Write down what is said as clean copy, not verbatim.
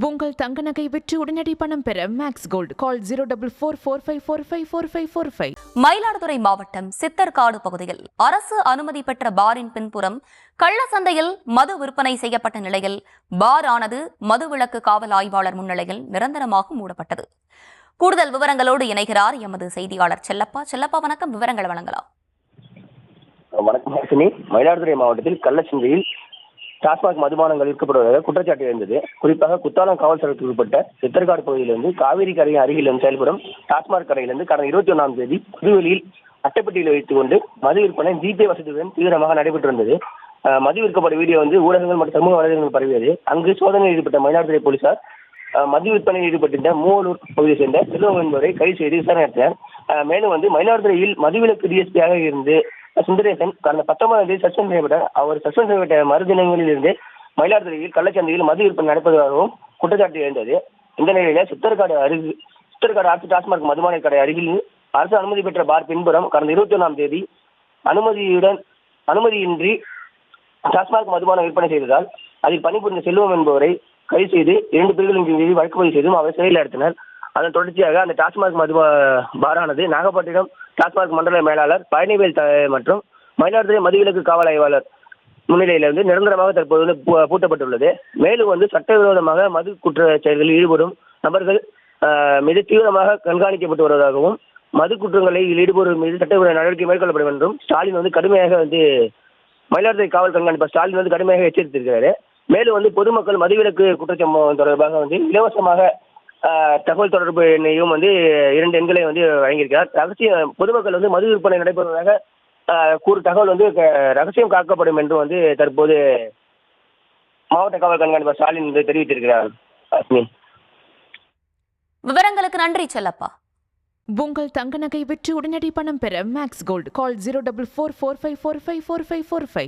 உங்கள் தங்க நகை விற்று உடனடி பணம் பெற மேக்ஸ் கோல்ட் கால் 04445454545. மயிலாடுதுறை மாவட்டம் சித்தர்காடு பகுதியில் அரசு அனுமதி பெற்ற பாரின் பின்புறம் கள்ள சந்தையில் மது விற்பனை செய்யப்பட்ட நிலையில் பார் ஆனது மதுவிலக்கு காவல் ஆய்வாளர் முன்னிலையில் நிரந்தரமாக மூடப்பட்டது. கூடுதல் விவரங்களோடு இணைகிறார் எமது செய்தியாளர் செல்லப்பா. செல்லப்பா, வணக்கம். விவரங்கள் வழங்கலாம். வணக்கம் ஹர்ஷினி. மயிலாடுதுறை மாவட்டத்தில் கள்ளச்சந்தையில் டாஸ்மாக் மதுபானங்கள் விற்கப்படுவதாக குற்றச்சாட்டு இருந்தது. குறிப்பாக குத்தாலம் காவல் சரகத்துக்கு உட்பட்ட சித்தர்காடு பகுதியிலிருந்து காவிரி கரையின் அருகில் செயல்படும் டாஸ்மாக் கடையிலிருந்து கடந்த 21ஆம் தேதி புதுவெளியில் அட்டைப்பட்டியில் வைத்துக் கொண்டு மது விற்பனை ஜிபே வசதியுடன் தீவிரமாக நடைபெற்று வந்தது. மது விற்கப்பட்ட வீடியோ ஊடகங்கள் மற்றும் சமூக வலைதளங்கள் பரவியது. அங்கு சோதனையில் ஈடுபட்ட மயிலாடுதுறை போலீசார் மது விற்பனையில் ஈடுபட்டிருந்த மூவலூர் பகுதியை சேர்ந்த செல்வம் என்பவரை கைது செய்து விசாரணை நடத்தினர். மேலும் மயிலாடுதுறையில் மதுவிலக்கு டிஎஸ்பியாக இருந்து சுந்தரேசன் கடந்த 19ஆம் தேதி சஸ்பெண்ட் செய்யப்பட்டார். அவர் சஸ்பெண்ட் செய்யப்பட்ட மறுதினங்களில் இருந்து மயிலாடுதுறையில் கள்ளச்சந்தையில் மது விற்பனை நடப்பதாகவும் குற்றச்சாட்டு எழுந்தது. இந்த நிலையில சித்தர்காடு அரசு டாஸ்மாக் மதுபான கடை அருகில் அரசு அனுமதி பெற்ற பார் பின்புறம் கடந்த 21ஆம் தேதி அனுமதியின்றி டாஸ்மாக் மதுபானம் விற்பனை செய்ததால் அதில் பணிபுரிந்த செல்வம் என்பவரை கைது செய்து 2 பேர்களின் மீது வழக்கு பதிவு செய்தும் அவர் சிறையில் நடத்தினர். அதன் தொடர்ச்சியாக அந்த டாஸ்மாக் பாரானது நாகப்பட்டினம் டாஸ்மாக் மண்டல மேலாளர் பழனிவேல் மற்றும் மயிலாடுதுறை மதுவிலக்கு காவல் ஆய்வாளர் முன்னிலையிலிருந்து நிரந்தரமாக தற்போது பூட்டப்பட்டுள்ளது. மேலும் சட்டவிரோதமாக மது குற்ற செயல்களில் ஈடுபடும் நபர்கள் மிக தீவிரமாக கண்காணிக்கப்பட்டு வருவதாகவும் மது குற்றங்களில் ஈடுபடுவோர் மீது சட்டவிரோத நடவடிக்கை மேற்கொள்ளப்படும் என்றும் ஸ்டாலின் கடுமையாக மயிலாடுதுறை காவல் கண்காணிப்பாளர் ஸ்டாலின் கடுமையாக எச்சரித்திருக்கிறாரு. மேலும் பொதுமக்கள் மதுவிலக்கு குற்றச்சம்பவம் தொடர்பாக இலவசமாக தகவல் தொடர்பு எண்ணையும் 2 எண்களை வழங்கியிருக்கிறார். பொதுமக்கள் மது விற்பனை நடைபெறுவதாக தகவல் ரகசியம் காக்கப்படும் என்று தற்போது மாவட்ட காவல் கண்காணிப்பாளர் ஸ்டாலின் தெரிவித்திருக்கிறார். விவரங்களுக்கு நன்றி செல்லப்பா. உங்கள் தங்க நகை விற்று உடனடி பணம் பெற மேக்ஸ் கோல்ட் கால் 04445454545.